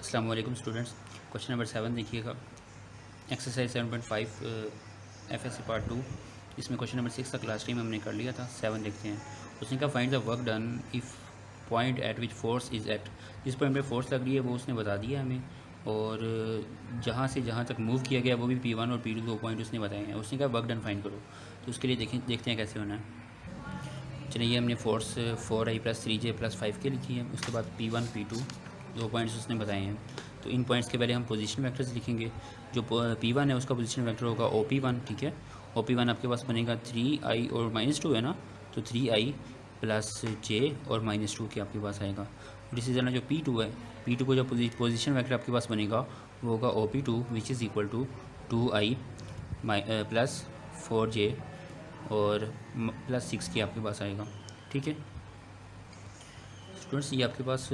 अस्सलाम वालेकुम students. Question number 7 देखिएगा, एक्सरसाइज 7.5 एफएससी पार्ट 2। इसमें क्वेश्चन नंबर 6 का क्लास टाइम हमने कर लिया था। 7 देखते हैं। उसने कहा find the work done if point at which force is at. जिस पॉइंट पे फोर्स लग रही है वो उसने बता दिया हमें, और जहाँ से जहाँ तक मूव किया गया वो भी P1 और P2 दो पॉइंट उसने बताए हैं। उसने कहा वर्क डन फाइंड करो, तो उसके लिए देखते हैं कैसे होना है। चलिए, हमने फोर्स 4i + 3j + 5k लिखी है। उसके बाद P1 P2 दो पॉइंट्स उसने बताए हैं। तो इन पॉइंट्स के पहले हम पोजीशन वेक्टर्स लिखेंगे। जो P1 है उसका पोजीशन वेक्टर होगा OP1, ठीक है। OP1 आपके पास बनेगा 3i और -2 है ना, तो 3i + j और -2 के आपके पास आएगा। और इसी तरह जो P2 है, P2 को जो पोजीशन वेक्टर आपके पास बनेगा वो होगा OP2 which is equal to 2i + 4j और +6 के आपके पास आएगा, ठीक है स्टूडेंट्स। ये आपके पास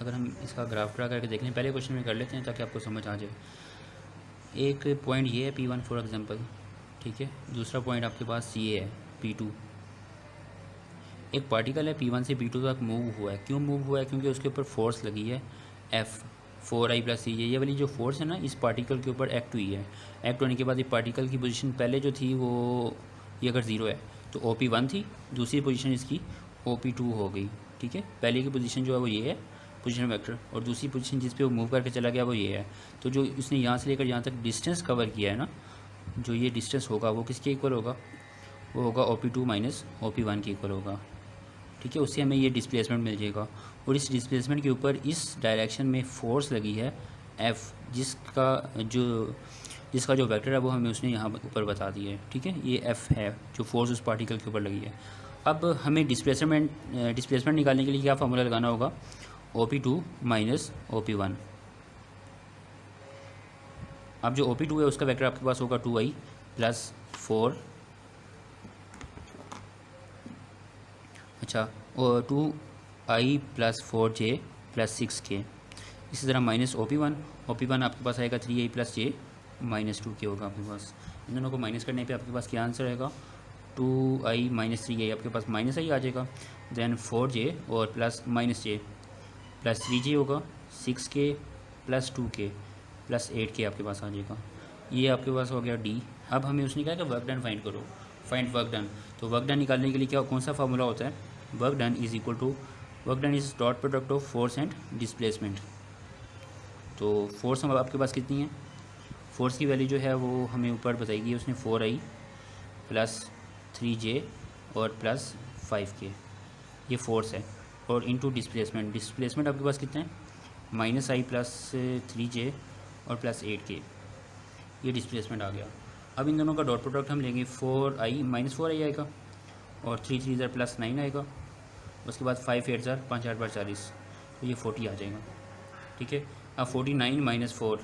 अगर हम इसका ग्राफ ड्रा करके देख लें, पहले क्वेश्चन में कर लेते हैं ताकि आपको समझ आ जाए। एक पॉइंट ये है P1 फॉर एग्जांपल, ठीक है। दूसरा पॉइंट आपके पास ये है P2। एक पार्टिकल है P1 से P2 तक मूव हुआ है। क्यों मूव हुआ है? क्योंकि उसके ऊपर फोर्स लगी है F 4i + 3j। ये वाली जो फोर्स है ना, इस पार्टिकल के ऊपर एक्ट हुई है। एक्ट होने के बाद ये पार्टिकल की पोजीशन पहले जो थी वो ये अगर 0 है तो OP1 थी, दूसरी पोजीशन इसकी OP2 हो गई, ठीक है। पहले की पोजीशन जो है वो ये है पोजीशन वेक्टर, और दूसरी पोजीशन जिस पे वो मूव करके चला गया वो ये है। तो जो उसने यहाँ से लेकर यहाँ तक डिस्टेंस कवर किया है ना, जो ये डिस्टेंस होगा वो किसके इक्वल होगा? वो होगा OP2 - OP1 के इक्वल होगा, ठीक है। उससे हमें ये डिस्प्लेसमेंट मिल जाएगा, और इस डिस्प्लेसमेंट के ऊपर इस डायरेक्शन में फोर्स लगी है F, जिसका जो वेक्टर है वो हमें उसने यहाँ ऊपर बता दिया है, ठीक है। ये F है जो फोर्स उस पार्टिकल के ऊपर लगी है। अब हमें डिस्प्लेसमेंट निकालने के लिए क्या फार्मूला लगाना होगा? OP2 - OP1। अब जो OP2 है उसका वेक्टर आपके पास होगा 2i + 4, अच्छा, और 2i + 4j + 6k। इसी तरह -OP1 आपके पास आएगा 3i + j -2k होगा आपके पास। इन दोनों को माइनस करने पे आपके पास क्या आंसर आएगा? 2i - 3i आपके पास -i आ जाएगा। देन 4j और +-j + 3j होगा, 6k + 2k + 8k आपके पास आ जाएगा। ये आपके पास हो गया D। अब हमें उसने कहा कि वर्क डन फाइंड करो, फाइंड वर्क डन। तो वर्क डन निकालने के लिए कौन सा फार्मूला होता है? Work done is dot product of force and displacement. तो फोर्स हम आपके पास कितनी है? फोर्स की वैल्यू जो है वो हमें ऊपर बताएगी उसने 4i + 3j और +5k, ये फोर्स है। और इनटू डिस्प्लेसमेंट आपके पास कितना है? -i + 3j और +8k, ये डिस्प्लेसमेंट आ गया। अब इन दोनों का डॉट प्रोडक्ट हम लेंगे, 4i - 4i आएगा, और 3 3 +9 आएगा। उसके बाद 5 8 5 8 × 40, तो ये 40 आ जाएगा, ठीक है। अब 49 - 4,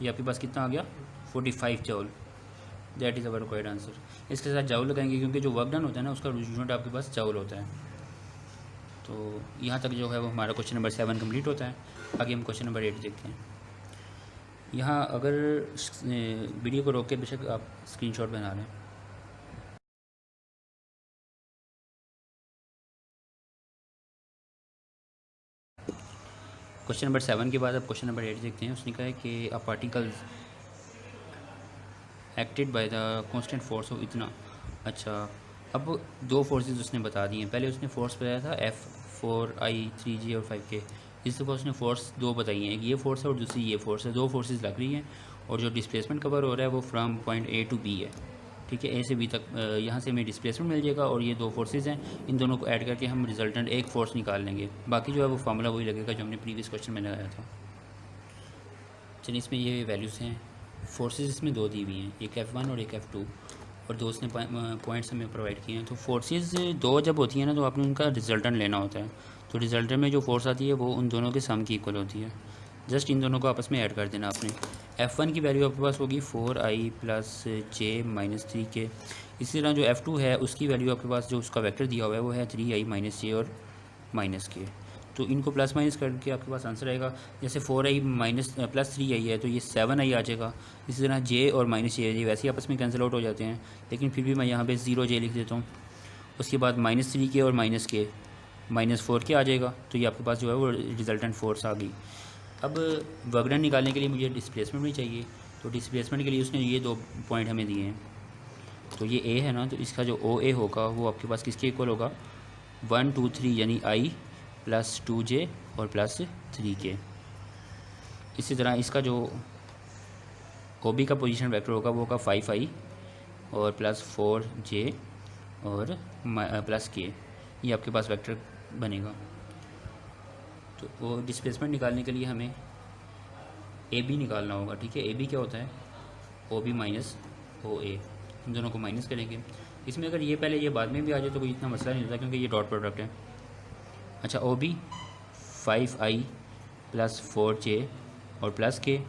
ये आपके पास कितना आ गया? 45 जॉल। That is our required answer. इसके साथ जाउल लगाएंगे क्योंकि जो वर्क डन होता है ना उसका यूनिट आपके पास जाउल होता है। तो यहाँ तक जो है वो हमारा क्वेश्चन नंबर 7 कंप्लीट होता है। आगे हम क्वेश्चन नंबर 8 देखते हैं। यहाँ अगर वीडियो को रोक के बेशक आप स्क्रीनशॉट बना लें। क्वेश्चन नंबर 7 के बाद अब क्वेश्चन नंबर 8 देखते हैं। उसने कहा है कि a particle acted by the constant force of इतना। अच्छा, अब दो फोर्सेस उसने बता दी हैं। पहले उसने फोर्स बताया था F 4i 3j और 5k। इस दफ़ा उसने फोर्स दो बताई हैं, एक ये फोर्स है और दूसरी ये फोर्स है। दो फोर्सेस लग रही हैं, और जो डिस्प्लेसमेंट कवर हो रहा है वो from point A to B है, ठीक है। A से B तक यहाँ से हमें डिस्प्लेसमेंट मिल जाएगा, और ये दो फोर्सेज हैं, इन दोनों को ऐड करके हम रिजल्टेंट एक फोर्स निकाल लेंगे। बाकी जो है वो फार्मूला वही लगेगा जो हमने प्रीवियस क्वेश्चन में लगाया था। चलिए, इसमें ये वैल्यूज़ हैं। फोर्सेस इसमें दो दी हुई हैं, एक F1 और एक F2, और दो उसने पॉइंट्स हमें प्रोवाइड किए हैं। तो फोर्सेस दो जब होती हैं ना तो आपने उनका रिजल्टेंट लेना होता है। तो रिजल्टेंट में जो फोर्स आती है वो उन दोनों के सम की इक्वल होती है। जस्ट इन दोनों को आपस में ऐड कर देना आपने। F1 की वैल्यू आपके पास होगी 4i + j - 3k। इसी तरह जो F2 है उसकी वैल्यू आपके पास जो उसका वेक्टर दिया हुआ है वो है 3i - j और -k। तो इनको प्लस माइनस करके आपके पास आंसर आएगा। जैसे 4i + 3i है तो ये 7i आ जाएगा। इसी तरह j और -j वैसे ही आपस में कैंसिल आउट हो जाते हैं, लेकिन फिर भी मैं यहाँ पे 0j लिख देता हूँ। उसके बाद -3k और -k -4k आ जाएगा। तो ये आपके पास जो है वो रिजल्टेंट फोर्स आ गई। अब वर्क डन निकालने के लिए मुझे डिस्प्लेसमेंट भी चाहिए, तो डिस्प्लेसमेंट के लिए उसने ये 2 पॉइंट हमें दिए हैं। तो ये ए है ना, तो इसका जो ओ ए होगा वो आपके पास किसके इक्वल होगा, 1 2 3 यानी आई प्लस 2j और प्लस 3k। इसी तरह इसका जो ओ बी का पोजीशन वेक्टर होगा वो होगा 5i और प्लस 4j और प्लस k। ये आपके पास वेक्टर बनेगा। तो वो डिस्प्लेसमेंट निकालने के लिए हमें ए बी निकालना होगा, ठीक है। ए बी क्या होता है, ओ बी माइनस ओ ए, इन दोनों को माइनस करेंगे। इसमें अगर ये पहले ये बाद में भी आ जाए तो कोई इतना मसला नहीं होता, क्योंकि ये डॉट प्रोडक्ट है। अच्छा, O B 5i plus 4j और प्लस के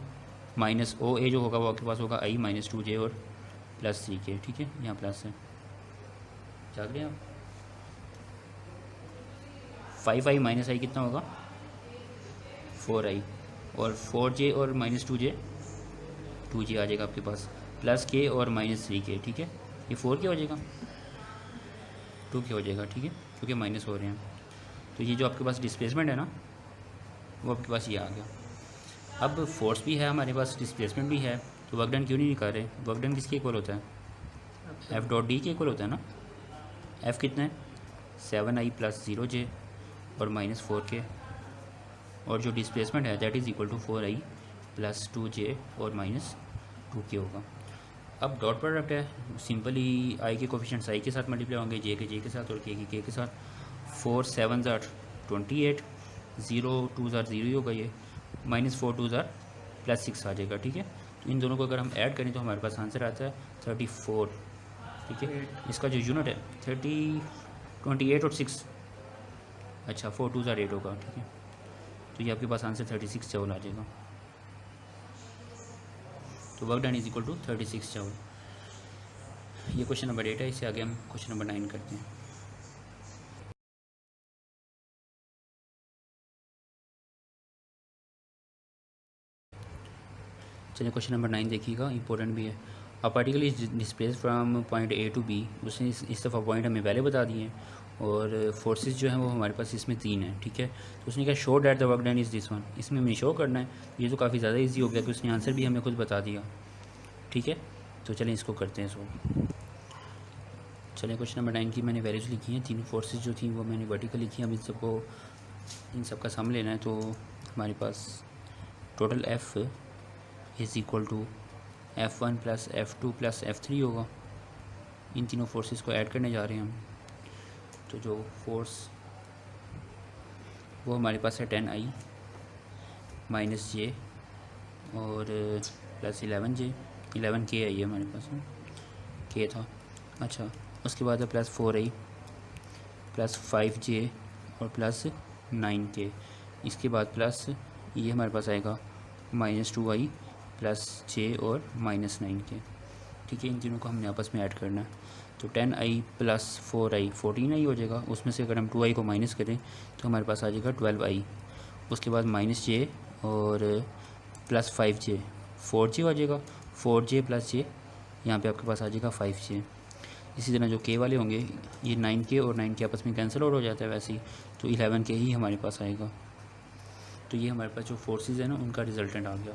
माइनस ओ ए जो होगा वो आपके पास होगा i माइनस 2j और प्लस 3k, ठीक है। यहाँ प्लस है, जाग रहे हैं आप। 5i माइनस आई कितना होगा, 4i और 4j और माइनस 2j आ जाएगा आपके पास, प्लस k और माइनस 3k, ठीक है। ये 4k हो जाएगा, 2k हो जाएगा, ठीक है, क्योंकि माइनस हो रहे हैं। तो ये जो आपके पास डिस्प्लेसमेंट है ना, वो आपके पास ये आ गया। अब फोर्स भी है हमारे पास, डिस्प्लेसमेंट भी है, तो वर्क डन क्यों नहीं निकाल रहे। वर्क डन किसके इक्वल होता है, एफ डॉट डी के इक्वल होता है ना। एफ़ कितना है, 7i प्लस 0j और माइनस 4k, और जो डिस्प्लेसमेंट है that is equal to 4i plus 2j और माइनस 2k होगा। अब डॉट प्रोडक्ट है, सिंपली आई के कोफिशिएंट्स आई के साथ मल्टीप्लाई होंगे, जे के साथ और के के साथ। 4 7 28, 0 2 0 ही होगा, ये माइनस 4 2 प्लस 6 आ जाएगा, ठीक है। तो इन दोनों को अगर हम ऐड करें तो हमारे पास आंसर आता है 34, ठीक है। इसका जो यूनिट है 28 और 6, अच्छा 4 2 8 होगा, ठीक है। तो ये आपके पास आंसर 36 जूल आ जाएगा। तो work done is equal to 36 joule. ये क्वेश्चन नंबर 8 है। इससे आगे हम क्वेश्चन नंबर 9 करते हैं। चलिए क्वेश्चन नंबर 9 देखिएगा, इंपॉर्टेंट भी है। A particle is displace from point A to B. उसने इस दफ़ा पॉइंट हमें पहले बता दिए हैं, और फोर्सेस जो हैं वो हमारे पास इसमें 3 हैं, ठीक है। तो उसने कहा show that the work done is this one. इसमें हमें शो करना है। ये तो काफ़ी ज़्यादा ईजी हो गया कि उसने आंसर भी हमें खुद बता दिया, ठीक है। तो चलें इसको करते हैं सो। चलें क्वेश्चन नंबर 9 की मैंने वैल्यूज लिखी हैं। तीनों फोर्सेस जो थी वो मैंने वर्टिकल लिखी हैं। अब इन सब का सम लेना है। तो हमारे पास total F is equal to F1 plus F2 plus F3 होगा। इन तीनों फोर्सेस को ऐड करने जा रहे हैं हम। तो जो फोर्स वो हमारे पास है 10i माइनस j और प्लस 11k है, ये हमारे पास k था। अच्छा, उसके बाद है प्लस 4i प्लस 5j और प्लस 9k। इसके बाद प्लस ये हमारे पास आएगा माइनस 2i प्लस j और माइनस 9k, ठीक है। इन तीनों को हमने आपस में ऐड करना है। तो 10i प्लस 4i 14i हो जाएगा। उसमें से अगर हम 2i को माइनस करें तो हमारे पास आ जाएगा 12i। उसके बाद माइनस j और प्लस 5j 4j हो जाएगा। 4j प्लस j यहाँ पे आपके पास आ जाएगा 5j। इसी तरह जो k वाले होंगे, ये 9k और 9k आपस में कैंसिल आउट हो जाता है वैसे ही, तो 11k ही हमारे पास आएगा। तो ये हमारे पास जो फोर्सेस है ना उनका रिजल्टेंट आ गया।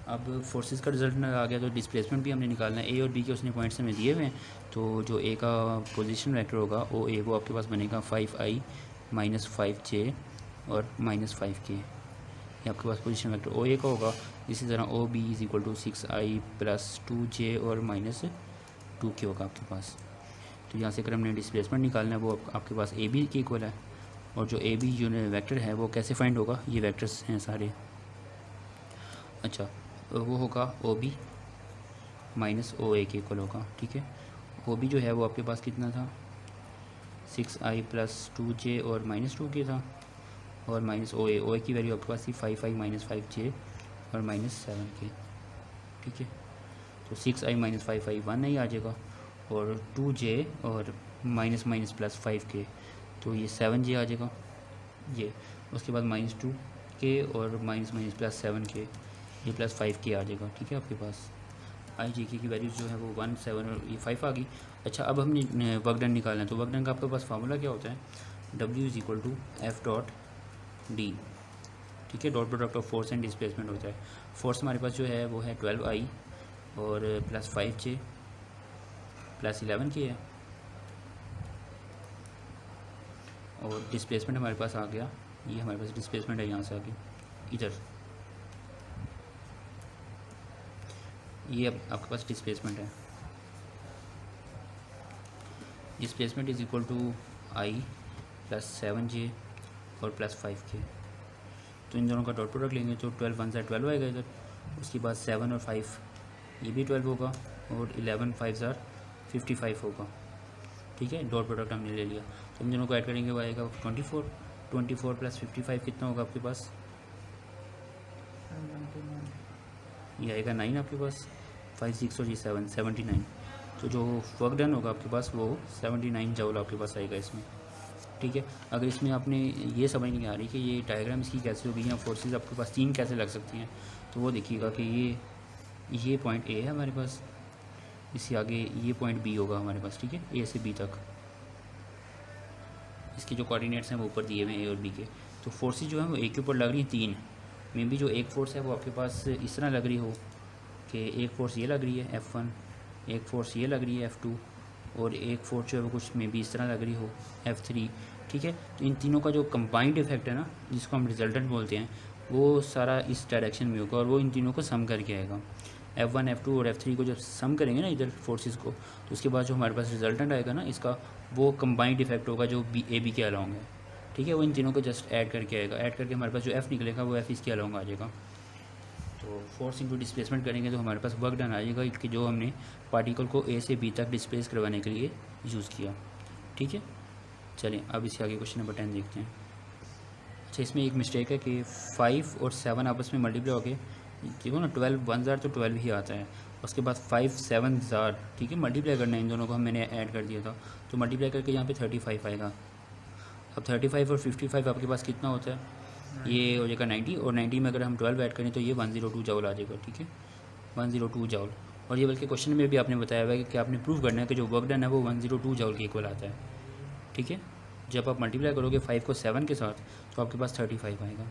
अब फोर्सेस का रिजल्ट आ गया तो डिस्प्लेसमेंट भी हमने निकालना है। ए और बी के उसने पॉइंट्स हमें दिए हुए हैं। तो जो ए का पोजीशन वेक्टर होगा ओ ए, वो आपके पास बनेगा 5i माइनस 5j और माइनस 5k। ये आपके पास पोजीशन वेक्टर ओ ए का होगा। इसी तरह O B is equal to 6i plus 2j और माइनस 2k होगा आपके पास। तो यहाँ से अगर हमने डिस्प्लेसमेंट निकालना है वो आपके पास ए बी के इक्वल है। और जो ए बी जो वेक्टर है वो कैसे फाइंड होगा, ये वेक्टर्स हैं सारे। अच्छा, वो होगा ओ बी माइनस ओ ए के इक्वल होगा, ठीक है। ओ बी जो है वो आपके पास कितना था, 6i प्लस 2j और माइनस 2k था। और माइनस ओ ए की वैल्यू आपके पास थी 5i माइनस 5j और माइनस 7k, ठीक है। तो 6i माइनस 5i 1i आ जाएगा, और 2j और माइनस माइनस प्लस 5k, तो ये 7j आ जाएगा ये। उसके बाद माइनस 2k और माइनस माइनस प्लस 7k, ये प्लस 5k आ जाएगा, ठीक है। आपके पास आई जी के की वैल्यूज़ जो है वो 1 7 और ये 5 आ गई। अच्छा, अब हमने वर्क डन निकालना है। तो वर्क डन का आपके पास फार्मूला क्या होता है, W is equal to F dot D. ठीक है। Dot product of force and displacement होता है। फोर्स हमारे पास जो है वो है 12i और प्लस 5j प्लस 11k है, और डिस्प्लेसमेंट हमारे पास आ गया, ये हमारे पास डिस्प्लेसमेंट है यहाँ से आगे इधर, ये अब आपके पास डिस्प्लेसमेंट है। Displacement is equal to I plus 7j और प्लस 5k। तो इन दोनों का डॉट प्रोडक्ट लेंगे तो 12 1 12 आएगा इधर, उसके बाद 7 और 5 ये भी 12 होगा, और 11 5 55 होगा, ठीक है। डॉट प्रोडक्ट हमने ले लिया, तो इन दोनों को ऐड करेंगे वो आएगा 24 प्लस 55 कितना होगा आपके पास, ये आएगा 9 आपके पास, 5 6 और ये 7 79। तो जो वर्क डन होगा आपके पास वो 79 जूल आपके पास आएगा इसमें, ठीक है। अगर इसमें आपने ये समझ नहीं आ रही कि ये डायग्राम इसकी कैसे होगी या फोर्सेस आपके पास 3 कैसे लग सकती हैं, तो वो देखिएगा कि ये पॉइंट ए है हमारे पास, इससे आगे ये पॉइंट बी होगा हमारे पास, ठीक है, ए से बी तक। इसके जो कोऑर्डिनेट्स हैं वो ऊपर दिए हुए हैं ए और बी के। तो फोर्सेस जो हैं वो ए के ऊपर लग रही हैं 3 में भी। जो एक फ़ोर्स है वो आपके पास इस तरह लग रही हो कि एक फ़ोर्स ये लग रही है F1, एक फ़ोर्स ये लग रही है F2, और एक फोर्स जो है वो कुछ में भी इस तरह लग रही हो F3, ठीक है। तो इन तीनों का जो कंबाइंड इफेक्ट है ना, जिसको हम रिजल्टेंट बोलते हैं, वो सारा इस डायरेक्शन में होगा, और वो इन तीनों को सम करके आएगा। F1 F2 और F3 को जब सम करेंगे ना इधर फोर्सेस को, तो उसके बाद जो हमारे पास रिजल्टेंट आएगा ना इसका, वो कंबाइंड इफेक्ट होगा जो ए बी के अलाउंग है, ठीक है। वो इन तीनों को जस्ट ऐड करके आएगा, ऐड करके हमारे पास जो F निकलेगा वो F इसके अलाउंग आ जाएगा। तो फोर्स इंटू डिस्प्लेसमेंट करेंगे तो हमारे पास वर्क डन आ जाएगा कि जो हमने पार्टिकल को ए से बी तक डिस्प्लेस करवाने के लिए यूज़ किया, ठीक है। चलिए अब इसके आगे क्वेश्चन नंबर 10 देखते हैं। अच्छा, इसमें एक मिस्टेक है कि 5 और 7 आपस में मल्टीप्लाई हो गए, देखो ना 12 1 ज़ार तो 12 ही आता है, उसके बाद 5 7 ज़ार, ठीक है। मल्टीप्लाई करना है इन दोनों को, मैंने ऐड कर दिया था, तो मल्टीप्लाई करके यहाँ पे 35 आएगा। अब 35 और 55 आपके पास कितना होता है, ये हो जाएगा 90, और 90 में अगर हम 12 ऐड करें तो ये 102 जूल आ जाएगा, ठीक है, 102 जूल। और ये बल्कि क्वेश्चन में भी आपने बताया हुआ है कि आपने प्रूव करना है कि जो वर्क डन है वो 102 जूल के इक्वल आता है, ठीक है। जब आप मल्टीप्लाई करोगे 5 को 7 के साथ तो आपके पास 35 आएगा।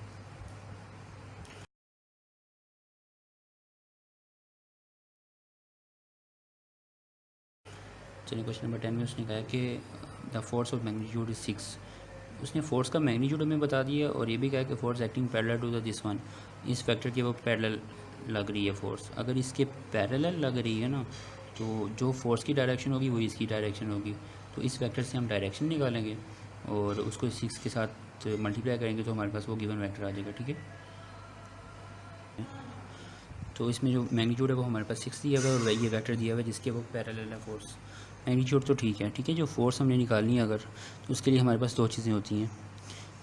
चलिए क्वेश्चन नंबर 10 में उसने कहा कि the force of magnitude is 6। उसने फोर्स का मैग्नीट्यूड हमें बता दिया, और ये भी कहा कि force acting parallel to the this one, इस फैक्टर के वो पैरेलल लग रही है फोर्स। अगर इसके पैरेलल लग रही है ना, तो जो फोर्स की डायरेक्शन होगी वही इसकी डायरेक्शन होगी। तो इस फैक्टर से हम डायरेक्शन निकालेंगे और उसको 6 के साथ मल्टीप्लाई करेंगे तो हमारे पास वो गिवन वेक्टर आ जाएगा, ठीक है। तो इसमें जो मैग्नीट्यूड है वो हमारे पास 6 दिया हुआ है, और ये वेक्टर दिया हुआ है जिसके वो पैरेलल है फोर्स। मैग्नीट्यूड तो ठीक है, ठीक है। जो फोर्स हमने निकालनी है अगर, तो उसके लिए हमारे पास 2 चीज़ें होती हैं,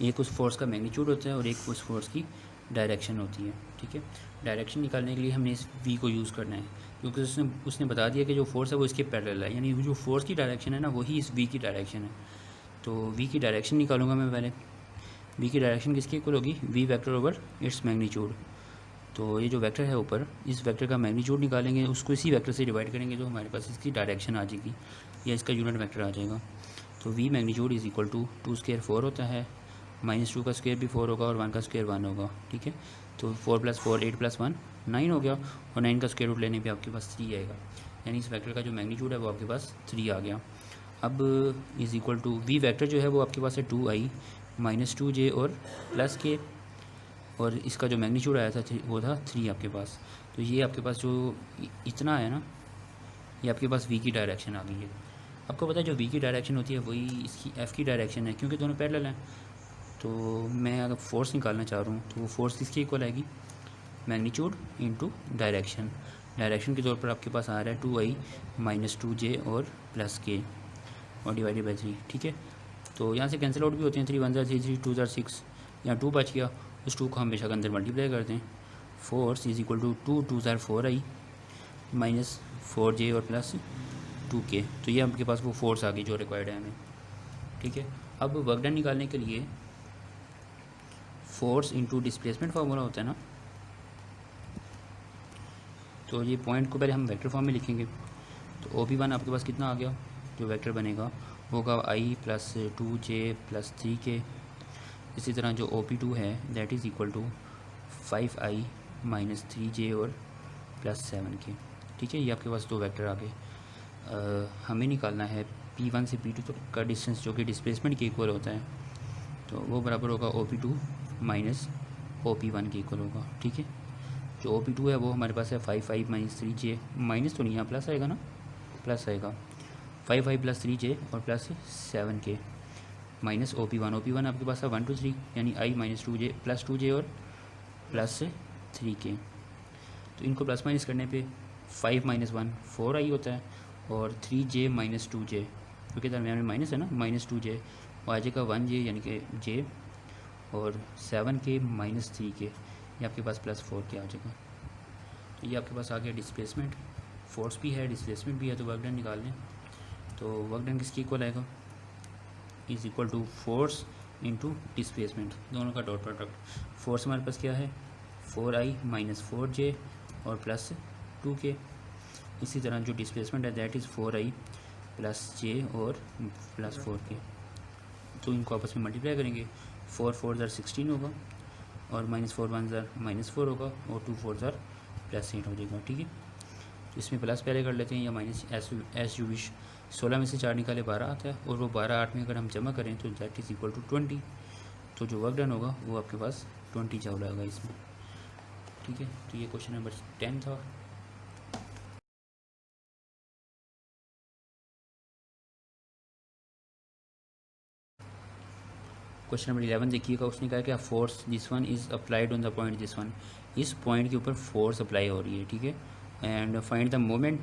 एक उस फोर्स का मैग्नीट्यूड होता है और एक उस फोर्स की डायरेक्शन होती है, ठीक है। डायरेक्शन निकालने के लिए हमने इस v को यूज़ करना है, क्योंकि उसने बता दिया कि जो फोर्स है वो इसके पैरेलल है, यानी जो फोर्स की डायरेक्शन है ना वही इस v की डायरेक्शन है। तो v की डायरेक्शन निकालूंगा मैं पहले। v की डायरेक्शन किसके इक्वल होगी, v vector over its magnitude. तो ये जो वेक्टर है ऊपर, इस वेक्टर का मैग्नीट्यूड निकालेंगे, उसको इसी वेक्टर से डिवाइड करेंगे तो हमारे पास इसकी डायरेक्शन आ जाएगी, या इसका यूनिट वेक्टर आ जाएगा। तो v magnitude is equal to 2 square 4 होता है, -2 का स्क्वायर भी 4 होगा, और 1 का स्क्वायर 1 होगा, ठीक है। तो 4 + 4 8 + 1 9 हो गया, और 9 का स्क्वायर रूट लेने पे आपके पास 3 आएगा, यानी इस वेक्टर का जो मैग्नीट्यूड है वो आपके पास 3 आ गया। अब is equal to v vector जो है वो आपके पास है 2i - 2j और +k, और इसका जो मैग्नीट्यूड आया था वो था 3 आपके पास। तो ये आपके पास जो इतना है ना, ये आपके पास v की डायरेक्शन आ गई है। आपको पता है जो v की डायरेक्शन होती है वही इसकी f की डायरेक्शन है, क्योंकि दोनों पैरेलल हैं। तो मैं अगर फोर्स निकालना चाह रहा हूँ तो वो फोर्स किसके इक्वल आएगी, मैग्नीट्यूड इंटू डायरेक्शन। डायरेक्शन के तौर पर आपके पास आ रहा है 2i - 2j और +k और डिवाइडेड बाई 3, ठीक है। तो यहाँ से कैंसिल आउट भी होते हैं, 3 × 1 = 3 3 × 2 = 6, यहाँ 2 बच गया, उस 2 को हम बेशक अंदर मल्टीप्लाई करते हैं। Force is equal to 2 2 = 4i -4j और +2k। तो ये आपके पास वो फोर्स आ गई जो रिक्वायर्ड है हमें, ठीक है। अब वर्क डन निकालने के लिए फोर्स इंटू डिस्प्लेसमेंट फार्मूला होता है ना, तो ये पॉइंट को पहले हम वेक्टर फॉर्म में लिखेंगे। तो OP1 आपके पास कितना आ गया, जो वेक्टर बनेगा होगा i + 2j + 3k इसी तरह जो OP2 है that is equal to 5i minus 3j और प्लस 7k। ठीक है, ये आपके पास दो वेक्टर आ गए। हमें निकालना है P1 से P2 तक का डिस्टेंस जो कि डिस्प्लेसमेंट के इक्वल होता है, तो वो बराबर होगा OP2 माइनस OP1 के इक्वल होगा। ठीक है, जो OP2 है वो हमारे पास है 5i माइनस 3j, माइनस तो नहीं यहाँ प्लस आएगा ना, प्लस आएगा 5i प्लस 3j और प्लस 7k माइनस OP1 आपके पास है 1 to 3 यानी i minus 2j plus 2j और प्लस 3k। तो इनको प्लस माइनस करने पे 5 माइनस 1 4i होता है और 3j माइनस 2j क्योंकि दरमियान में माइनस है ना, माइनस 2j और आ जाएगा 1j यानी कि j और 7k माइनस 3k, ये आपके पास प्लस 4k आ जाएगा। तो ये आपके पास आ गया डिस्प्लेसमेंट, फोर्स भी है डिस्प्लेसमेंट भी है, तो वर्क डन निकाल लें। तो वर्क डन किसके इक्वल आएगा, is equal to force into displacement, दोनों का डॉट प्रोडक्ट। फोर्स हमारे पास क्या है 4i माइनस 4j और प्लस 2k। इसी तरह जो डिस्प्लेसमेंट है that is 4i plus j और प्लस 4k। तो इनको आपस में मल्टीप्लाई करेंगे, 4 4 ज़र 16 होगा और माइनस 4 1 ज़र माइनस 4 होगा और 2 4 ज़र प्लस 8 हो जाएगा। ठीक है, तो इसमें प्लस पहले कर लेते हैं या माइनस एस यू विश। 16 में से 4 निकाले 12 आता है और वो 12 8 में अगर हम जमा करें तो दैट इज़ इक्वल टू 20। तो जो वर्क डन होगा वो आपके पास 20 जूल आएगा इसमें। ठीक है, तो ये क्वेश्चन नंबर 10 था। क्वेश्चन नंबर 11 देखिएगा, उसने कहा कि force this one is applied on the point this one, इस पॉइंट के ऊपर फोर्स अप्लाई हो रही है। ठीक है, and find the moment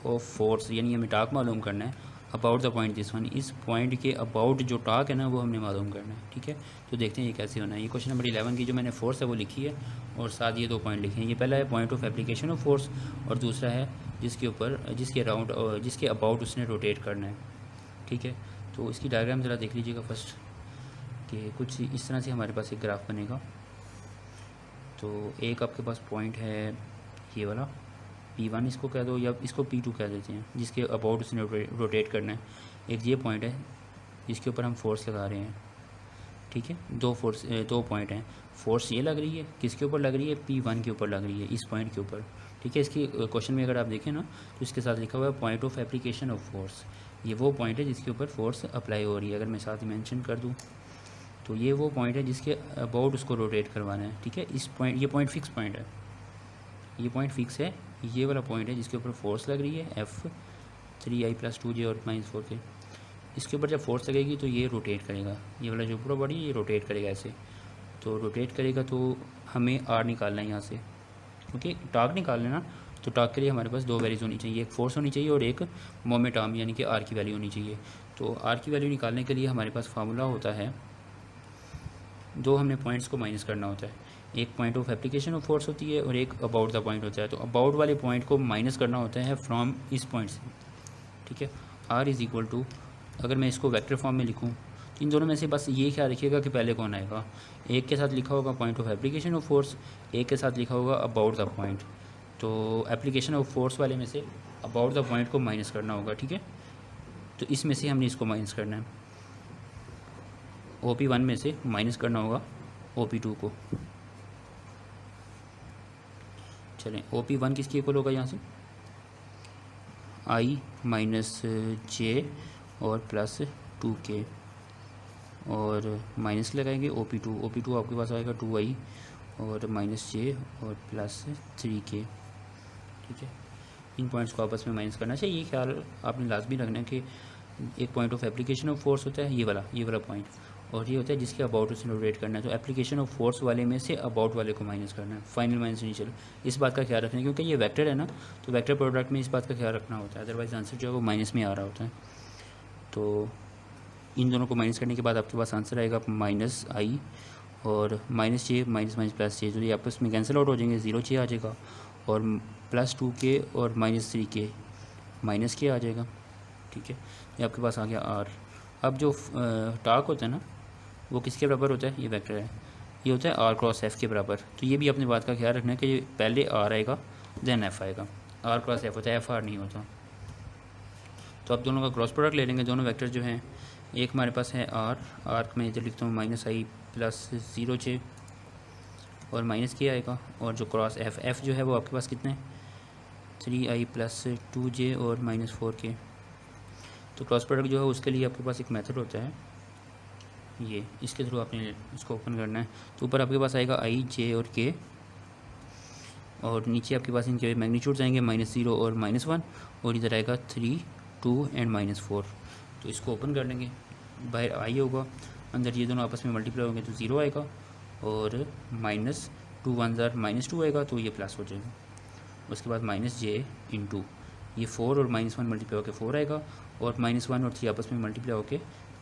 of force, यानी हमें टार्क मालूम करना है about the point this one, इस पॉइंट के अबाउट जो टार्क है ना वो हमने मालूम करना है। ठीक है, तो देखते हैं ये कैसे होना है। ये क्वेश्चन नंबर 11 की जो मैंने फोर्स है वो लिखी है और साथ ये दो पॉइंट लिखे हैं। ये पहला है point of application of force और दूसरा है जिसके ऊपर जिसके अराउंड जिसके अबाउट उसने रोटेट करना है। ठीक है, तो इसकी डायग्राम ज़रा देख लीजिएगा फर्स्ट कि कुछ इस तरह से हमारे पास एक ग्राफ बनेगा। तो एक आपके पास पॉइंट है ये वाला P1 इसको कह दो या इसको P2 कह देते हैं, जिसके अबाउट उसने रोटेट करना है। एक ये पॉइंट है जिसके ऊपर हम फोर्स लगा रहे हैं। ठीक है, दो पॉइंट हैं, फोर्स ये लग रही है किसके ऊपर लग रही है, P1 के ऊपर लग रही है, इस पॉइंट के ऊपर। ठीक है, इसकी क्वेश्चन में अगर आप देखें ना तो इसके साथ लिखा हुआ है point of application of force, ये वो पॉइंट है जिसके ऊपर फोर्स अप्लाई हो रही है। अगर मैं साथ मेंशन कर दूँ तो ये वो पॉइंट है जिसके अबाउट उसको रोटेट करवाना है। ठीक है, ये पॉइंट फिक्स पॉइंट है, ये पॉइंट फिक्स है, ये वाला पॉइंट है जिसके ऊपर फोर्स लग रही है F3i प्लस 2j और माइनस 4k। इसके ऊपर जब फोर्स लगेगी तो ये रोटेट करेगा, ये वाला जो पूरा बॉडी ये रोटेट करेगा ऐसे। तो रोटेट करेगा तो हमें R निकालना है यहाँ से, क्योंकि टार्क निकालना ना, तो टार्क के लिए हमारे पास दो वैल्यूज़ होनी चाहिए, एक फोर्स होनी चाहिए और एक मोमेंट आर्म यानी कि R की वैल्यू होनी चाहिए। तो R की वैल्यू निकालने के लिए हमारे पास फार्मूला होता है, दो हमने पॉइंट्स को माइनस करना होता है, एक point of application of force होती है और एक अबाउट द पॉइंट होता है। तो अबाउट वाले पॉइंट को माइनस करना होता है फ्रॉम इस पॉइंट से। ठीक है, R इज़ इक्वल टू, अगर मैं इसको वेक्टर फॉर्म में लिखूँ तो इन दोनों में से बस ये ख्याल रखिएगा कि पहले कौन आएगा। एक के साथ लिखा होगा point of application of force, एक के साथ लिखा होगा अबाउट द पॉइंट। तो एप्लीकेशन ऑफ फोर्स वाले में से अबाउट द पॉइंट को माइनस करना होगा। ठीक है, तो इसमें से हमने इसको माइनस करना है, OP1 में से माइनस करना होगा OP2 को। चलें, OP1 किसके इक्वल होगा यहाँ से, i माइनस j और प्लस 2k और माइनस लगाएंगे OP2 आपके पास आएगा 2i और माइनस j और प्लस 3k। ठीक है, इन पॉइंट्स को आपस में माइनस करना चाहिए। ये ख्याल आपने लाजमी रखना है कि एक point of application of force होता है ये वाला पॉइंट, और ये होता है जिसके अबाउट उसे रोटेट करना है। तो एप्लीकेशन ऑफ फोर्स वाले में से अबाउट वाले को माइनस करना है, फाइनल माइनस इनिशियल। इस बात का ख्याल रखना है क्योंकि ये वेक्टर है ना, तो वेक्टर प्रोडक्ट में इस बात का ख्याल रखना होता है, अदरवाइज आंसर जो है वो माइनस में आ रहा होता है। तो इन दोनों को माइनस करने के बाद आपके पास आंसर आएगा माइनस आई और minus j minus minus plus j, जो ये आपस में कैंसिल आउट हो जाएंगे, 0j आ जाएगा और प्लस 2k और माइनस 3k माइनस k आ जाएगा। ठीक है, ये आपके पास आ गया R। अब जो टार्क होता है ना वो किसके बराबर होता है, ये वेक्टर है, ये होता है R क्रॉस F के बराबर। तो ये भी अपनी बात का ख्याल रखना है कि पहले R आएगा देन F आएगा, R क्रॉस F होता है, FR नहीं होता। तो अब दोनों का क्रॉस प्रोडक्ट ले लेंगे, दोनों वेक्टर जो हैं एक हमारे पास है आर, आर में इधर लिखता हूँ माइनस आई प्लस 0j और माइनस क्या आएगा, और जो क्रॉस एफ, एफ जो है वो आपके पास कितने 3i प्लस 2j और -4k। तो क्रॉस प्रोडक्ट जो है उसके लिए आपके पास एक मेथड होता है, ये इसके थ्रू आपने इसको ओपन करना है। तो ऊपर आपके पास आएगा i, j और k, और नीचे आपके पास इनके मैग्नीट्यूड्स आएंगे -0 और -1, और इधर आएगा 3, 2 एंड -4। तो इसको ओपन कर लेंगे, बाहर आई होगा, अंदर ये दोनों आपस में मल्टीप्लाई होंगे तो 0 आएगा, और -2 1 -2 आएगा तो ये प्लस हो जाएगा। उसके बाद -j इंटू ये 4 और -1 मल्टीप्लाई होकर 4 आएगा, और -1 और 3 आपस में मल्टीप्लाई होकर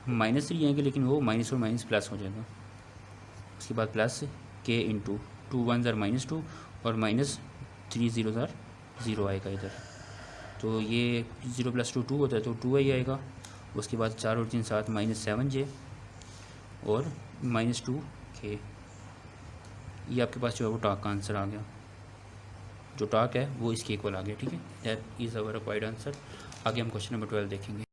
-3 आएंगे, लेकिन वो माइनस और माइनस प्लस हो जाएगा। उसके बाद प्लस k इंटू 2 1 -2 और -3 0 0 आएगा इधर। तो ये 0 + 2 2 होता है तो 2i आएगा। उसके बाद 4 और 3 7 -7j और -2k। ये आपके पास जो है वो टाक का आंसर आ गया, जो टाक है वो इसके इक्वल आ गया। ठीक है, that is our required answer. आगे हम क्वेश्चन नंबर 12 देखेंगे।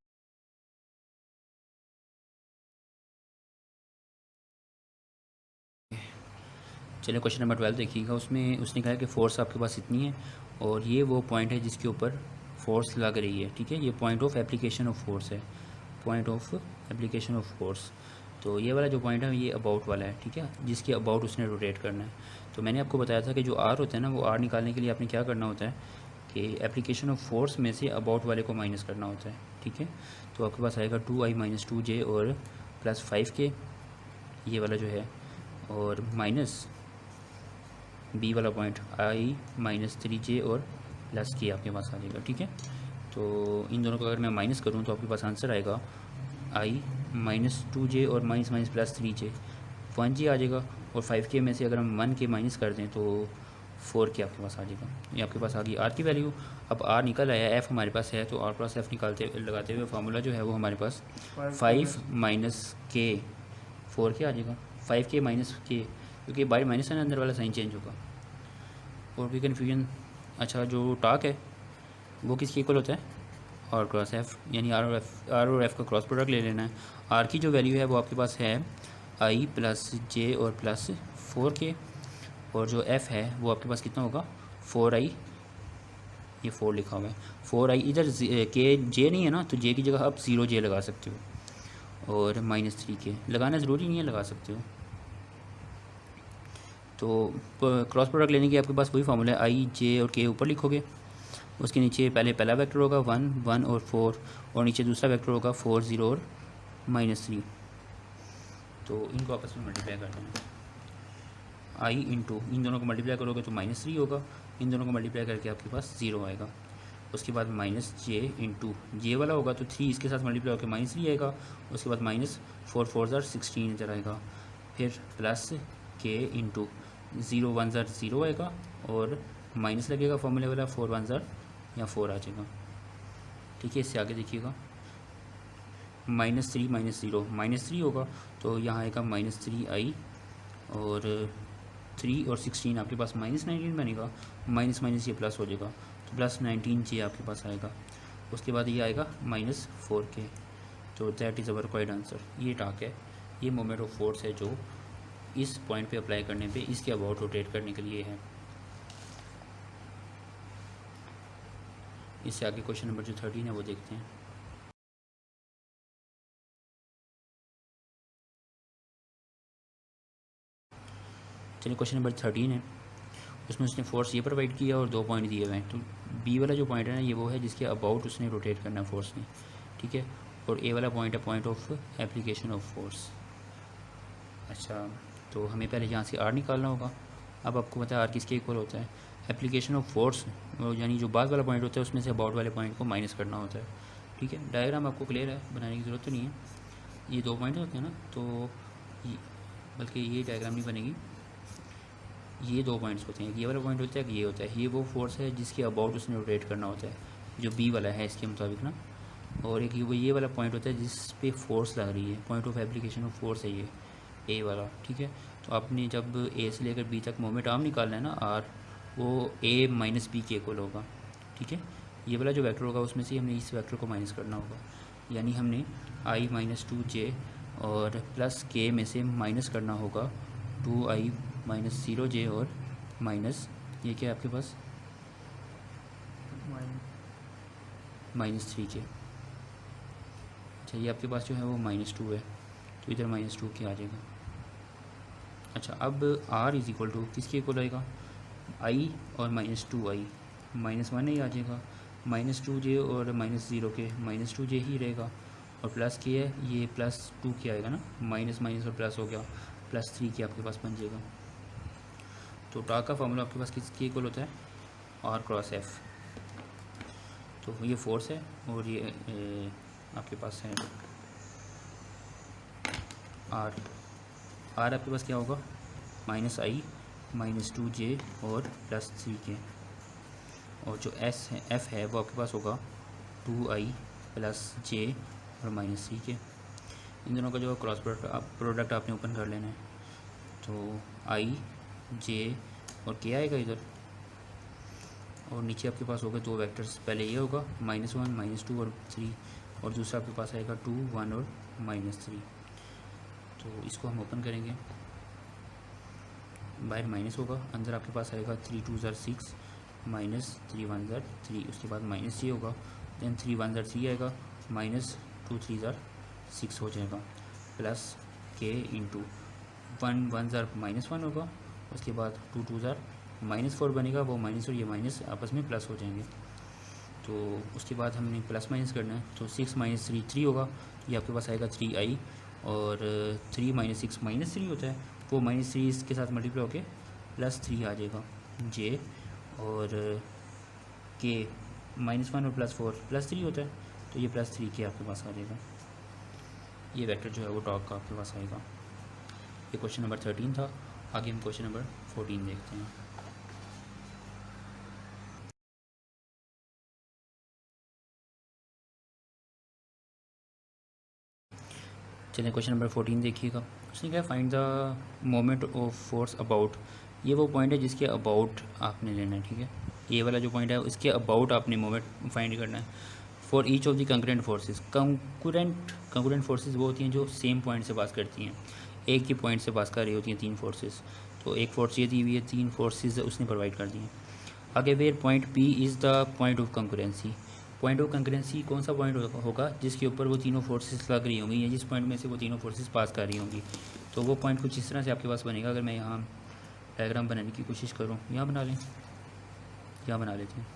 चलिए क्वेश्चन नंबर 12 देखिएगा। उसमें उसने कहा कि फोर्स आपके पास इतनी है, और ये वो पॉइंट है जिसके ऊपर फोर्स लग रही है। ठीक है, ये point of application of force है, point of application of force. तो ये वाला जो पॉइंट है ये अबाउट वाला है। ठीक है, जिसके अबाउट उसने रोटेट करना है। तो मैंने आपको बताया था कि जो आर होता है ना, वो आर निकालने के लिए आपने क्या करना होता है कि एप्लीकेशन ऑफ फोर्स में से अबाउट वाले को माइनस करना होता है। ठीक है, तो आपके पास आएगा 2i - 2j और प्लस 5k, ये वाला जो है, और माइनस बी वाला पॉइंट i - 3j और प्लस k आपके पास आ जाएगा। ठीक है, तो इन दोनों को अगर मैं माइनस करूँ तो आपके पास आंसर आएगा i - 2j और माइनस प्लस 3j, 1j आ जाएगा, और 5k में से अगर हम 1k माइनस कर दें तो 4k आपके पास आ जाएगा। ये आपके पास आ गई r की वैल्यू। अब r निकल आया, f हमारे पास है, तो r प्लस f लगाते हुए फार्मूला जो है वो हमारे पास 5 - k 4k आ जाएगा, 5k - k, क्योंकि बाई माइनस है ना, अंदर वाला साइन चेंज होगा। और भी कन्फ्यूजन। अच्छा, जो टाक है वो किसके इक्वल होता है, आर क्रॉस एफ, यानी आर और एफ का क्रॉस प्रोडक्ट ले लेना है। आर की जो वैल्यू है वो आपके पास है i प्लस j और प्लस 4k, और जो एफ़ है वो आपके पास कितना होगा 4i, ये 4 लिखा हुआ है 4i, इधर के जे नहीं है ना, तो जे की जगह आप 0j लगा सकते हो, और -3k लगाना ज़रूरी नहीं है, लगा सकते हो। तो क्रॉस प्रोडक्ट लेने के आपके पास वही फार्मूला है, i, j और k ऊपर लिखोगे, उसके नीचे पहला वेक्टर होगा 1 1 और 4, और नीचे दूसरा वेक्टर होगा 4 0 और -3। तो इनको आपस में मल्टीप्लाई कर देना, i इंटू इन दोनों को मल्टीप्लाई करोगे तो -3 होगा, इन दोनों को मल्टीप्लाई करके आपके पास 0 आएगा। उसके बाद -j इंटू जे वाला होगा तो 3 इसके साथ मल्टीप्लाई होकर -3 आएगा। उसके बाद -4 4 16 इधर आएगा, फिर प्लस k इंटू 0 1 0 आएगा, और माइनस लगेगा फॉर्मूले वाला 4 1 या 4 आ जाएगा। ठीक है, इससे आगे देखिएगा, -3 -0 -3 होगा, तो यहाँ आएगा -3i, और 3 और 16 आपके पास -19 बनेगा, माइनस ये प्लस हो जाएगा, तो प्लस 19j आपके पास आएगा। उसके बाद ये आएगा -4k। तो that is our required answer. ये टाक है, ये मोमेंट ऑफ फोर्स है जो इस पॉइंट पे अप्लाई करने पे इसके अबाउट रोटेट करने के लिए है। इससे आगे क्वेश्चन नंबर जो 13 है वो देखते हैं। चलिए क्वेश्चन नंबर 13 है, उसमें उसने फोर्स ये प्रोवाइड किया और 2 पॉइंट दिए हुए हैं। तो बी वाला जो पॉइंट है ना, ये वो है जिसके अबाउट उसने रोटेट करना है फोर्स ने। ठीक है, और ए वाला पॉइंट है point of application of force. अच्छा, तो हमें पहले यहाँ से आर निकालना होगा। अब आपको पता है आर किसके इक्वल होता है, एप्लीकेशन ऑफ फोर्स, यानी जो बाद वाला पॉइंट होता है उसमें से अबाउट वाले पॉइंट को माइनस करना होता है। ठीक है, डायग्राम आपको क्लियर है, बनाने की ज़रूरत तो नहीं है। ये 2 पॉइंट होते हैं ना, तो बल्कि ये डायग्राम नहीं बनेगी, ये 2 पॉइंट्स होते हैं, ये वाला पॉइंट होता है, ये होता है, ये वो फोर्स है जिसके अबाउट उसने रोटेट करना होता है, जो बी वाला है इसके मुताबिक ना। और एक ये वाला पॉइंट होता है जिस पे फोर्स लग रही है, point of application of force है ये ए वाला। ठीक है, तो आपने जब ए से लेकर बी तक मोमेंट आर्म निकालना है ना, आर, वो a - b के इक्वल होगा। ठीक है, ये वाला जो वेक्टर होगा उसमें से हमने इस वेक्टर को माइनस करना होगा। यानी हमने आई माइनस 2j और प्लस के में से माइनस करना होगा 2i माइनस 0j और माइनस ये क्या है आपके पास -3j। अच्छा, ये आपके पास जो है वो -2 है, तो इधर -2 के आ जाएगा। अच्छा, अब r इज़ इक्वल टू किसके इक्वल आएगा, i और -2i, -1 ही आ जाएगा, -2j और -0 के -2j ही रहेगा, और प्लस के है ये +2 के आएगा ना, माइनस माइनस और प्लस हो गया, +3 के आपके पास बन जाएगा। तो टॉर्क का फार्मूला आपके पास किसके इक्वल होता है, r क्रॉस f। तो ये फोर्स है और ये आपके पास है r आपके पास क्या होगा, -i -2j और +3 के, और जो s है f है वो आपके पास होगा 2i + j और -3 के। इन दोनों का जो क्रॉस प्रोडक्ट आपने ओपन कर लेना है, तो i j और k आएगा इधर, और नीचे आपके पास होगा दो वेक्टर्स, पहले ये होगा -1 -2 और 3, और दूसरा आपके पास आएगा 2 1 और -3। तो इसको हम ओपन करेंगे, बाहर माइनस होगा, अंदर आपके पास आएगा 3 2 6 -3 1 3, उसके बाद -3 होगा, देन 3 1 3 आएगा, -2 3 6 हो जाएगा, प्लस के इंटू 1 1 -1 होगा, उसके बाद 2 2 -4 बनेगा, वो माइनस और ये माइनस आपस में प्लस हो जाएंगे। तो उसके बाद हमने प्लस माइनस करना है, तो 6 - 3 3 होगा, ये आपके पास आएगा 3i, और 3 - 6 -3 होता है, वो -3 इसके साथ मल्टीप्लाई होके +3 आ जाएगा, j और k -1 और +4 +3 होता है, तो ये +3 के आपके पास आ जाएगा। ये वेक्टर जो है वो टॉप का आपके पास आएगा। ये क्वेश्चन नंबर 13 था। आगे हम क्वेश्चन नंबर 14 देखते हैं। चलिए क्वेश्चन नंबर 14 देखिएगा। उसने क्या, find the moment of force about. ये वो पॉइंट है जिसके अबाउट आपने लेना है, ठीक है। ये वाला जो पॉइंट है इसके अबाउट आपने मोमेंट फाइंड करना है for each of the concurrent forces. Concurrent forces वो होती हैं जो सेम पॉइंट से पास करती हैं, एक ही पॉइंट से पास कर रही होती हैं तीन फोर्सेस। तो एक फोर्स ये दी हुई है, तीन फोर्सेस उसने प्रोवाइड कर दी हैं। आगे where point P is the point of concurrency. Point of concurrency कौन सा पॉइंट होगा जिसके ऊपर वो तीनों फोर्सेस लग रही होंगी, या जिस पॉइंट में से वो तीनों फोर्सेस पास कर रही होंगी। तो वो पॉइंट कुछ इस तरह से आपके पास बनेगा। अगर मैं यहाँ डायग्राम बनाने की कोशिश करूँ, यहाँ बना लें, यहाँ बना लेते हैं।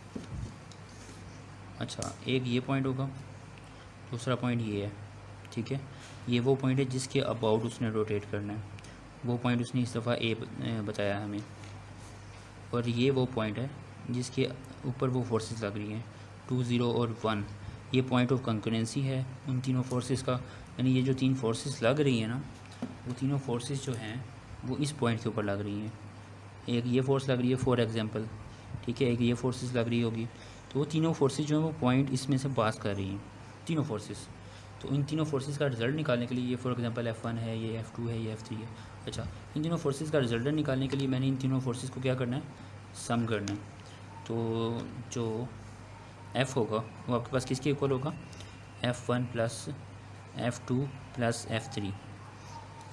अच्छा, एक ये पॉइंट होगा, दूसरा पॉइंट ये है, ठीक है। ये वो पॉइंट है जिसके अबाउट उसने रोटेट करना है, वो पॉइंट उसने इस दफ़ा ए बताया हमें। और ये वो पॉइंट है जिसके ऊपर वो फोर्सेस लग रही हैं 2 0 और 1। ये पॉइंट ऑफ कंकरेंसी है उन तीनों फोर्सेस का, यानी ये जो तीन फोर्सेस लग रही हैं ना, वो तीनों फोर्सेस जो हैं वो इस पॉइंट के ऊपर लग रही हैं। एक ये फोर्स लग रही है फॉर एग्जांपल, ठीक है, एक ये फोर्सेस लग रही होगी, तो वो तीनों फोर्सेस जो हैं वो पॉइंट इसमें से पास कर रही हैं, तीनों फोर्सेस। तो इन तीनों फोर्सेस का रिजल्ट निकालने के लिए, ये फॉर एग्जांपल F1 है, ये F2 है, ये F3 है। अच्छा, इन तीनों फोर्सेस का रिजल्ट निकालने के लिए मैंने इन तीनों फोर्सेस को क्या करना है, सम करना है। तो जो F होगा वो आपके पास किसके इक्वल होगा, F1 + F2 + F3।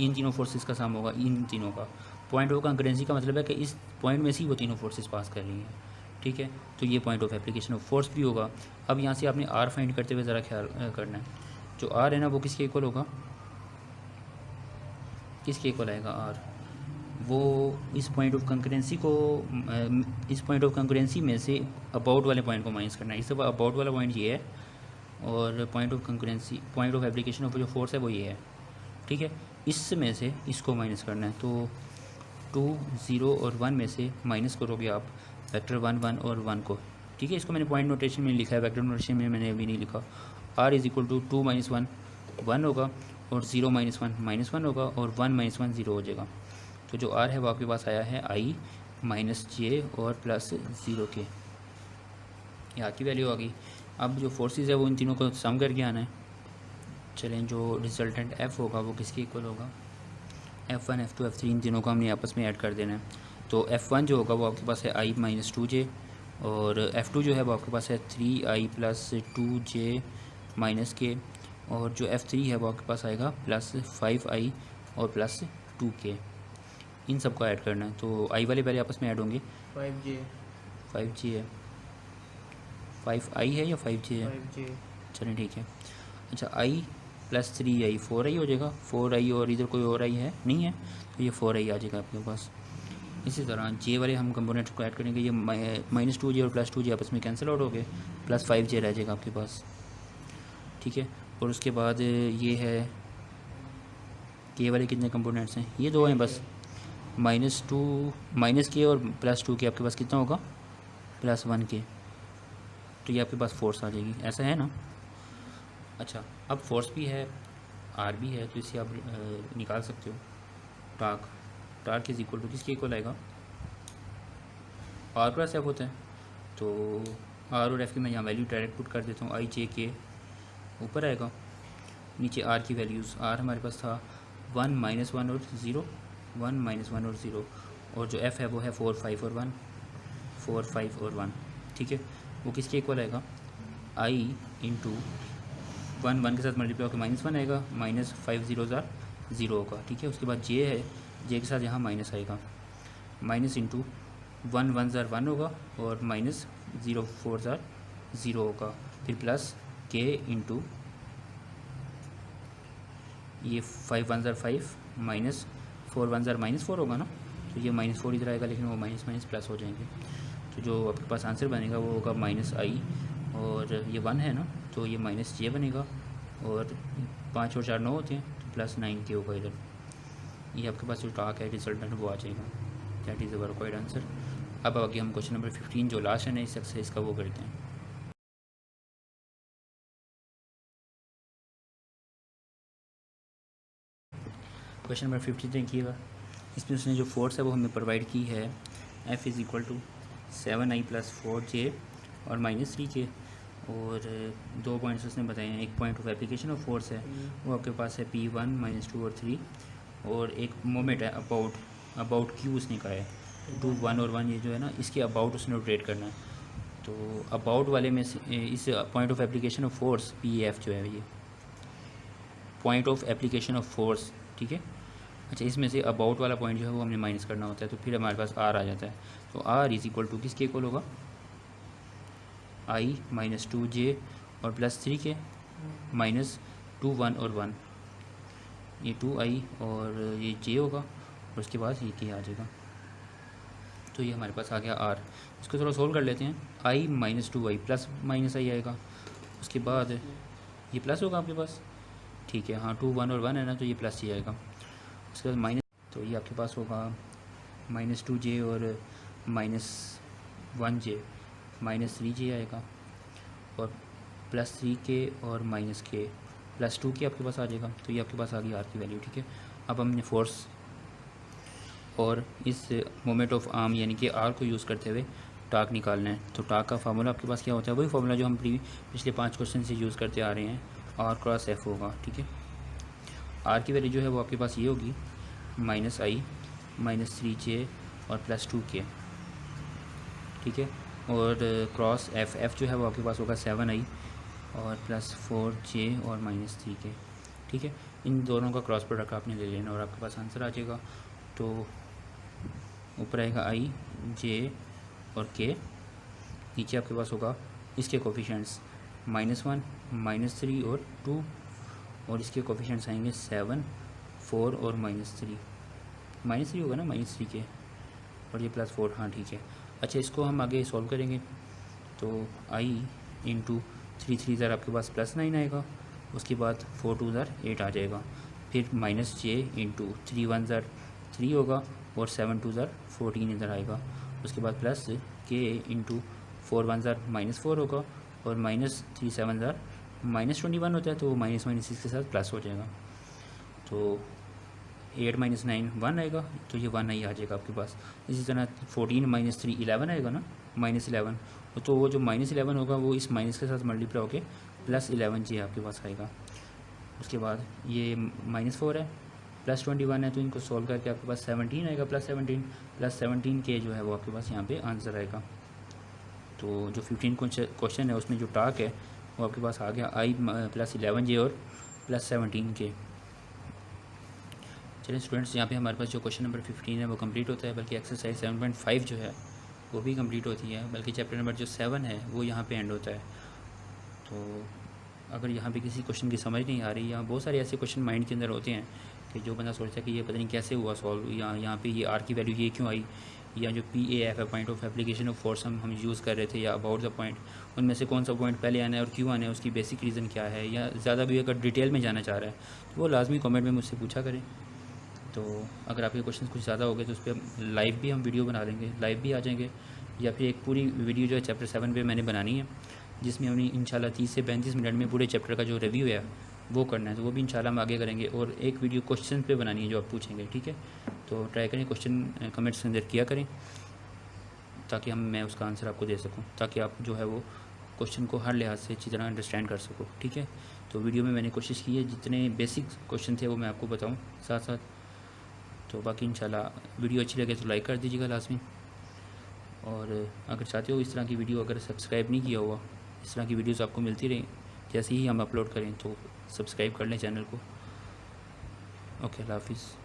इन तीनों फोर्सेस का सम होगा इन तीनों का। पॉइंट ऑफ कंकरेंसी का मतलब है कि इस पॉइंट में से ही वो तीनों फोर्सेस पास कर रही हैं, ठीक है। तो ये point of application of force भी होगा। अब यहाँ से आपने R फाइंड करते हुए ज़रा ख्याल करना है। जो R है ना वो किसके इक्वल होगा, किसके इक्वल आएगा R, वो इस पॉइंट ऑफ कंकरेंसी को, इस पॉइंट ऑफ कंकरेंसी में से अबाउट वाले पॉइंट को माइनस करना है। इस दफ़ा अबाउट वाला पॉइंट ये है, और point of concurrency, point of application of जो फोर्स है वो ये है, ठीक है। इसमें से इसको माइनस करना है। तो 2 0 और 1 में से माइनस करोगे आप वेक्टर 1 1 और 1 को, ठीक है। इसको मैंने पॉइंट नोटेशन में लिखा है, वेक्टर नोटेशन में मैंने अभी नहीं लिखा। R = 2 - 1 1 होगा, और 0 - 1 -1 होगा, और 1 - 1 0 हो जाएगा। तो जो R है वो आपके पास आया है I -j और +0 के, यहाँ की वैल्यू आ गई। अब जो फोर्सेस है वो इन तीनों को सम करके आना है। चलें, जो रिजल्टेंट F होगा वो किसके इक्वल होगा, F1 F2 F3, इन तीनों को हमने आपस में ऐड कर देना है। तो F1 जो होगा वो आपके पास है I - 2j, और F2 जो है वो आपके पास है 3i + 2j - k, और जो F3 है वो आपके पास आएगा +5i और +2k। इन सब को ऐड करना है, तो i वाले पहले आपस में ऐड होंगे। 5j है, 5i है या 5j है? 5j। चलिए ठीक है। अच्छा, i + 3i 4i हो जाएगा, 4i और इधर कोई और i है नहीं है, तो ये 4i आ जाएगा आपके पास। इसी तरह j वाले हम कंपोनेंट को ऐड करेंगे, ये -2j और +2j आपस में कैंसिल आउट हो गए, +5j रह जाएगा आपके पास, ठीक है। और उसके बाद ये है k वाले कितने कंपोनेंट्स हैं, ये दो हैं बस, -k और +2k आपके पास कितना होगा, +1k, तो ये आपके पास फोर्स आ जाएगी, ऐसा है ना। अच्छा, अब फोर्स भी है, आर भी है, तो इसे आप निकाल सकते हो। टार्क इज इक्वल टू किसके इक्वल आएगा, आर + एफ होता है, तो आर और एफ की मैं यहाँ वैल्यू डायरेक्ट पुट कर देता हूँ, i/j/k ऊपर आएगा, नीचे आर की वैल्यूज़, आर हमारे पास था 1 -1 और 0, 1 -1 और 0, और जो एफ़ है वो है 4 5 और 1, 4 5 और 1, ठीक है। वो किसके इक्वल आएगा, i इंटू 1 के साथ मल्टीप्लाई होकर -1 आएगा, -5 0 होगा, ठीक है। उसके बाद जे है, जे के साथ यहाँ माइनस आएगा, माइनस इंटू 1 1 होगा और -0 4 0 होगा, फिर प्लस k इंटू ये 5 1 5 -4 1 -4 होगा ना, तो ये -4 इधर आएगा, लेकिन वो माइनस प्लस हो जाएंगे, तो जो आपके पास आंसर बनेगा वो होगा -i, और ये 1 है ना, तो ये -j बनेगा, और 5 और 4 9 होते हैं, तो +9k होगा इधर। ये आपके पास जो टाक है रिजल्टेंट वो आ जाएगा, that is our required answer. अब आगे हम क्वेश्चन नंबर 15 जो लास्ट है ना इस एक्सरसाइज का वो करते हैं। क्वेश्चन नंबर 15 देखिएगा, इसमें उसने जो फोर्स है वो हमें प्रोवाइड की है, F is equal to 7i + 4j और -3k, और दो पॉइंट्स उसने बताए हैं, एक point of application of force है वो आपके पास है P1 -2 और 3, और एक मोमेंट है अबाउट Q उसने कहा है 2 1 और 1, ये जो है ना इसके अबाउट उसने रोटेट करना है, तो अबाउट वाले में से इस point of application of force PF जो है ये point of application of force, ठीक है। अच्छा, इसमें से अबाउट वाला पॉइंट जो है वो हमने माइनस करना होता है, तो फिर हमारे पास आर आ जाता है, तो आर इज़ इक्वल टू किसके इक्वल होगा, i -2j और +3k -2 1 और 1, ये 2i और ये j होगा, और उसके बाद ये k आ जाएगा, तो ये हमारे पास आ गया r। इसको थोड़ा सोल्व कर लेते हैं, i -2i प्लस -i आएगा, उसके बाद ये प्लस होगा आपके पास, ठीक है, हाँ 2 1 और 1 है ना, तो ये प्लस ही आएगा, उसके बाद माइनस, तो ये आपके पास होगा -2j और -1j -3j आएगा, और +3k और -k +2k आपके पास आ जाएगा, तो ये आपके पास आ गई आर की वैल्यू, ठीक है। अब हमने फोर्स और इस मोमेंट ऑफ आर्म यानी कि आर को यूज़ करते हुए टाक निकालना है, तो टाक का फार्मूला आपके पास क्या होता है, वही फार्मूला जो हम पिछले 5 क्वेश्चन से यूज़ करते आ रहे हैं, r × f होगा, ठीक है। आर की वैल्यू जो है वो आपके पास ये होगी -i -3j और +2k, ठीक है, और क्रॉस एफ जो है वो आपके पास होगा 7i और +4j और -3k, ठीक है। इन दोनों का क्रॉस प्रोडक्ट आपने ले लेना और आपके पास आंसर आ जाएगा, तो ऊपर आएगा i j और k, नीचे आपके पास होगा इसके कोफिशिएंट्स -1 -3 और 2, और इसके कोफिशिएंट्स आएंगे 7 4 और -3 होगा ना, -3k और ये +4, हाँ ठीक है। अच्छा, इसको हम आगे सॉल्व करेंगे, तो i इंटू 3 3 ज़र आपके पास +9 आएगा, उसके बाद 4 2 ज़र 8 आ जाएगा, फिर -j इंटू 3 1 ज़र 3 होगा, और 7 2 ज़र 14 इधर आएगा, उसके बाद प्लस k इंटू 4 1 ज़र -4 होगा, और -3 7 ज़र -21 होता है, तो माइनस इसके साथ प्लस हो जाएगा, तो 8 -9 1 आएगा, तो ये 1 ही आ जाएगा आपके पास। इसी तरह 14 -3 11 आएगा ना, -11, तो वो जो -11 होगा वो इस माइनस के साथ मल्टीप्लाई होकर +11j आपके पास आएगा। उसके बाद ये -4 है, +21 है, तो इनको सॉल्व करके आपके पास 17 आएगा, +17k जो है वो आपके पास यहाँ पे आंसर आएगा। तो जो 15 क्वेश्चन है उसमें जो टाक है वो आपके पास आ गया आई प्लस 11J और प्लस 17K। चलिए स्टूडेंट्स, यहाँ पे हमारे पास जो क्वेश्चन नंबर 15 है वो कंप्लीट होता है, बल्कि एक्सरसाइज 7.5 जो है वो भी कंप्लीट होती है, बल्कि चैप्टर नंबर जो 7 है वो यहाँ पे एंड होता है। तो अगर यहाँ पे किसी क्वेश्चन की समझ नहीं आ रही, या बहुत सारे ऐसे क्वेश्चन माइंड के अंदर होते हैं कि जो बंदा सोचता है कि ये पता नहीं कैसे हुआ सॉल्व, या यहाँ पे ये आर की वैल्यू ये क्यों आई, या जो PAF है point of application of force हम यूज़ कर रहे थे, या अबाउट द पॉइंट, उनमें से कौन सा पॉइंट पहले आना है और क्यों आना है, उसकी बेसिक रीज़न क्या है, या ज़्यादा भी अगर डिटेल में जाना चाह रहा है तो वो लाजमी कमेंट में मुझसे पूछा करें। तो अगर आपके क्वेश्चन कुछ ज़्यादा हो गए तो उस पर लाइव भी हम वीडियो बना लेंगे, लाइव भी आ जाएंगे, या फिर एक पूरी वीडियो जो है चैप्टर 7 पे मैंने बनानी है, जिसमें हमने इंशाल्लाह 30 से 35 मिनट में पूरे चैप्टर का जो रिव्यू है वो करना है। तो वो भी इंशाल्लाह हम आगे करेंगे, और एक वीडियो क्वेश्चन पे बनानी है जो आप पूछेंगे, ठीक है। तो ट्राई करें, क्वेश्चन कमेंट्स के अंदर किया करें, ताकि मैं उसका आंसर आपको दे सकूँ, ताकि आप जो है वो क्वेश्चन को हर लिहाज से अच्छी तरह अंडरस्टैंड कर सको, ठीक है। तो वीडियो में मैंने कोशिश की है जितने बेसिक क्वेश्चन थे वो मैं आपको बताऊँ साथ साथ। तो बाकी इंशाल्लाह वीडियो अच्छी लगे तो लाइक कर दीजिएगा लाजमी, और अगर चाहते हो इस तरह की वीडियो, अगर सब्सक्राइब नहीं किया हुआ, इस तरह की वीडियोस आपको मिलती रहें जैसे ही हम अपलोड करें, तो सब्सक्राइब कर लें चैनल को। ओके, अल्लाह हाफिज़।